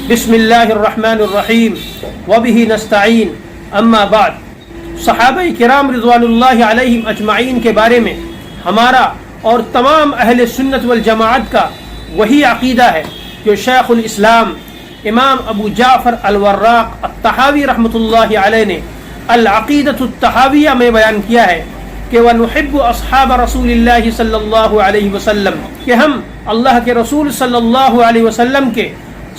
بسم اللہ الرحمن الرحیم وبہ نستعین اما بعد. صحابہ کرام رضوان اللہ علیہم اجمعین کے بارے میں ہمارا اور تمام اہل سنت والجماعت کا وہی عقیدہ ہے جو شیخ الاسلام امام ابو جعفر الوراق الطحاوی رحمۃ اللہ علیہ نے العقیدۃ الطحاویہ میں بیان کیا ہے کہ وَنُحِبُّ أَصْحَابَ رَسُولِ اللَّهِ صلی اللہ علیہ وسلم، کہ ہم اللہ کے رسول صلی اللہ علیہ وسلم کے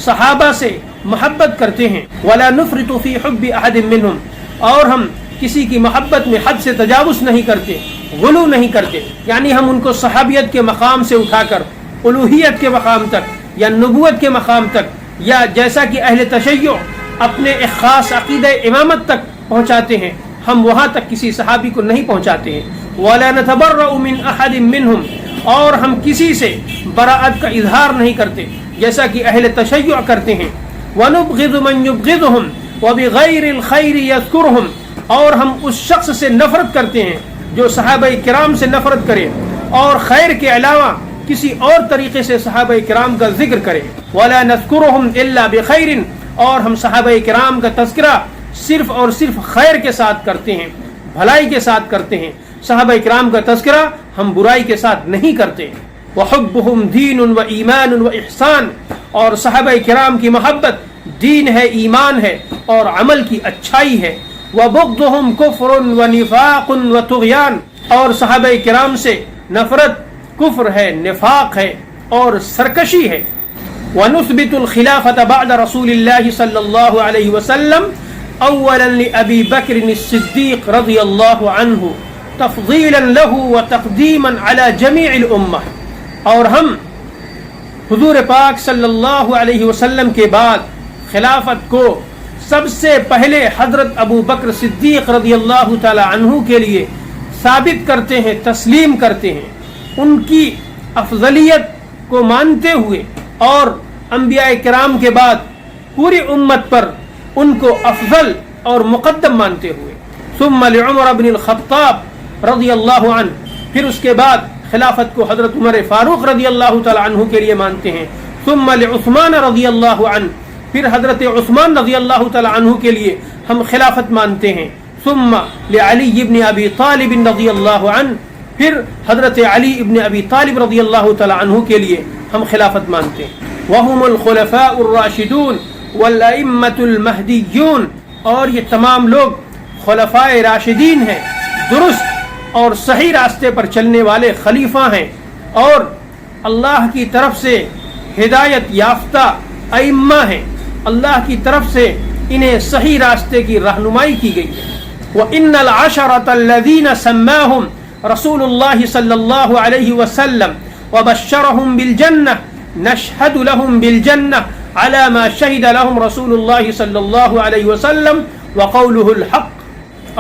صحابہ سے محبت کرتے ہیں. وَلَا نُفْرِطُ فِي حُبِّ أَحَدٍ مِّنْهُمْ، اور ہم کسی کی محبت میں حد سے تجاوز نہیں کرتے، غلو نہیں کرتے. یعنی ہم ان کو صحابیت کے مقام سے اٹھا کر الوہیت کے مقام تک یا نبوت کے مقام تک، یا جیسا کہ اہل تشیع اپنے ایک خاص عقیدہ امامت تک پہنچاتے ہیں، ہم وہاں تک کسی صحابی کو نہیں پہنچاتے ہیں. وَلَا نَتَبَرَّأُ مِنْ أَحَدٍ مِّنْهُمْ، اور ہم کسی سے براءت کا اظہار نہیں کرتے جیسا کہ اہل تشیع کرتے ہیں. وَنُبْغِضُ مَنْ يُبْغِضُهُمْ وَبِغَيْرِ الْخَيْرِ يَذْكُرُهُمْ، اور ہم اس شخص سے نفرت کرتے ہیں جو صحابہ کرام سے نفرت کرے اور خیر کے علاوہ کسی اور طریقے سے صحابہ کرام کا ذکر کرے. وَلَا نَذْكُرُهُمْ إِلَّا بِخَيْرٍ، اور ہم صحابہ کرام کا تذکرہ صرف اور صرف خیر کے ساتھ کرتے ہیں، بھلائی کے ساتھ کرتے ہیں. صحابہ کرام کا تذکرہ ہم برائی کے ساتھ نہیں کرتے. وَحُبُّهُمْ دِينٌ وَإِيمَانٌ وَإِحْسَانٌ، اور صحابہ کرام کی محبت دین ہے، ایمان ہے اور عمل کی اچھائی ہے. وَبُغْضُهُمْ كُفْرٌ وَنِفَاقٌ وَطُغْيَانٌ، اور صحابہ کرام سے نفرت کفر ہے، نفاق ہے اور سرکشی ہے. وَنُثْبِتُ الْخِلَافَةَ بَعْدَ رَسُولِ اللَّهِ صلی اللہ علیہ وسلم اولا لأبی بکر الصدیق رضی اللہ عنہ تفضیلا له وتقدیما علی جمیع الامہ، اور ہم حضور پاک صلی اللہ علیہ وسلم کے بعد خلافت کو سب سے پہلے حضرت ابو بکر صدیق رضی اللہ تعالی عنہ کے لیے ثابت کرتے ہیں، تسلیم کرتے ہیں، ان کی افضلیت کو مانتے ہوئے اور انبیاء کرام کے بعد پوری امت پر ان کو افضل اور مقدم مانتے ہوئے. ثم لعمر بن الخطاب رضی اللہ عنہ، پھر اس کے بعد خلافت کو حضرت عمر فاروق رضی اللہ تعالی عنہ کے لیے مانتے ہیں. ثم لعثمان رضی اللہ عنہ، پھر حضرت عثمان رضی اللہ تعالی عنہ کے لیے ہم خلافت مانتے ہیں. ثم لعلی ابن ابی طالب رضی اللہ عنہ، پھر حضرت علی ابن ابی طالب رضی اللہ تعالی عنہ کے لیے ہم خلافت مانتے ہیں. وهم الخلفاء الراشدون والائمۃ المہدیون، اور یہ تمام لوگ خلفاء راشدین ہیں، درست اور صحیح راستے پر چلنے والے خلیفہ ہیں اور اللہ کی طرف سے ہدایت یافتہ ائمہ ہیں. اللہ کی طرف سے انہیں صحیح راستے کی رہنمائی کی گئی ہے. وَإِنَّ الْعَشَرَةَ الَّذِينَ سَمَّاهُمْ رسول اللہ صلی اللہ علیہ وسلم وبشرهم بالجنة نشهد لهم بالجنة على ما شهد لهم رسول اللہ صلی اللہ علیہ وسلم وقوله الحق،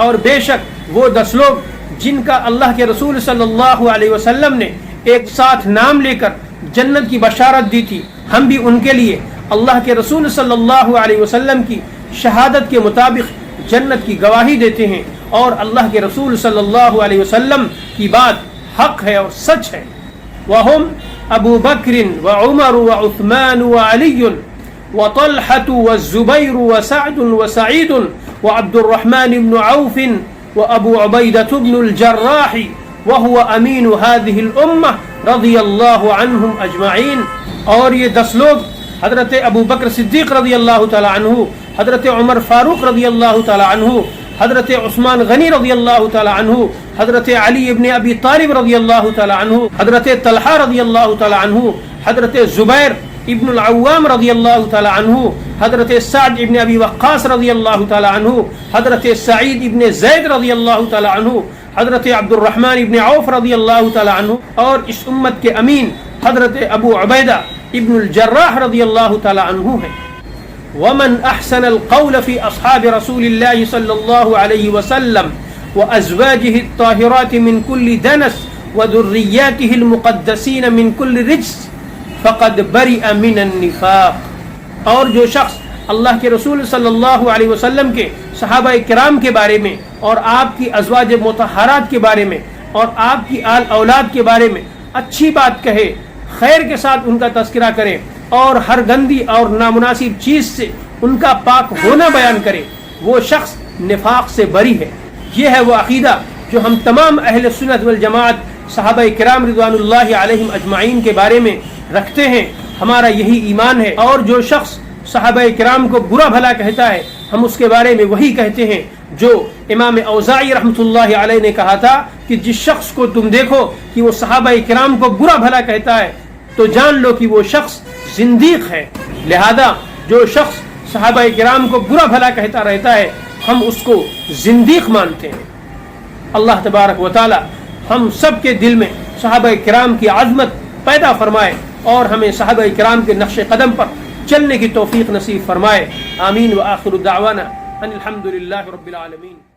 اور بے شک وہ 10 لوگ جن کا اللہ کے رسول صلی اللہ علیہ وسلم نے ایک ساتھ نام لے کر جنت کی بشارت دی تھی، ہم بھی ان کے لیے اللہ کے رسول صلی اللہ علیہ وسلم کی شہادت کے مطابق جنت کی گواہی دیتے ہیں، اور اللہ کے رسول صلی اللہ علیہ وسلم کی بات حق ہے اور سچ ہے. وهم ابو بکر وعمر وعثمان وعلی وطلحة والزبیر وسعد وسعید وعبد الرحمن بن عوف وابو عبیدة بن الجراح وهو امین هذه الامة رضی اللہ عنہم اجمعین. اور یہ 10 لوگ حضرت ابو بکر صدیق رضی اللہ تعالی عنہ، حضرت عمر فاروق رضی اللہ تعالی عنہ، حضرت عثمان غنی رضی اللہ تعالی عنہ، حضرت علی ابن ابی طالب رضی اللہ تعالی عنہ، حضرت طلحہ رضی اللہ تعالی عنہ، حضرت زبیر ابن العوام رضی اللہ تعالی عنہ، حضرت سعد ابن ابی وقاص رضی اللہ تعالی عنہ، حضرت سعید ابن زید رضی اللہ تعالی عنہ، حضرت عبد الرحمن ابن عوف رضی اللہ تعالی عنہ، اور اس امت کے امین حضرت ابو عبیدہ ابن الجراح رضی اللہ تعالی عنہ ہیں. ومن احسن القول في اصحاب رسول الله صلى الله عليه وسلم وازواجه الطاهرات من كل دنس وذرياته المقدسين من كل رجس فقد برئ من النفاق. اور جو شخص اللہ کے رسول صلی اللہ علیہ وسلم کے صحابہ کرام کے بارے میں اور آپ کی ازواج مطہرات کے بارے میں اور آپ کی آل اولاد کے بارے میں اچھی بات کہے، خیر کے ساتھ ان کا تذکرہ کرے، اور ہر گندی اور نامناسب چیز سے ان کا پاک ہونا بیان کرے وہ شخص نفاق سے بری ہے۔ یہ ہے وہ عقیدہ جو ہم تمام اہل سنت والجماعت صحابہ کرام رضوان اللہ علیہم اجمعین کے بارے میں رکھتے ہیں۔ ہمارا یہی ایمان ہے، اور جو شخص صحابہ کرام کو برا بھلا کہتا ہے ہم اس کے بارے میں وہی کہتے ہیں جو امام اوزاعی رحمۃ اللہ علیہ نے کہا تھا کہ جس شخص کو تم دیکھو کہ وہ صحابہ کرام کو برا بھلا کہتا ہے تو جان لو کہ وہ شخص زندیق ہے۔ لہذا جو شخص صحابہ کرام کو برا بھلا کہتا رہتا ہے ہم اس کو زندیق مانتے ہیں۔ اللہ تبارک و تعالی ہم سب کے دل میں صحابہ کرام کی عظمت پیدا فرمائے اور ہمیں صحابہ کرام کے نقش قدم پر چلنے کی توفیق نصیب فرمائے۔ آمین۔ وآخر دعوانا ان الحمد للہ رب العالمین۔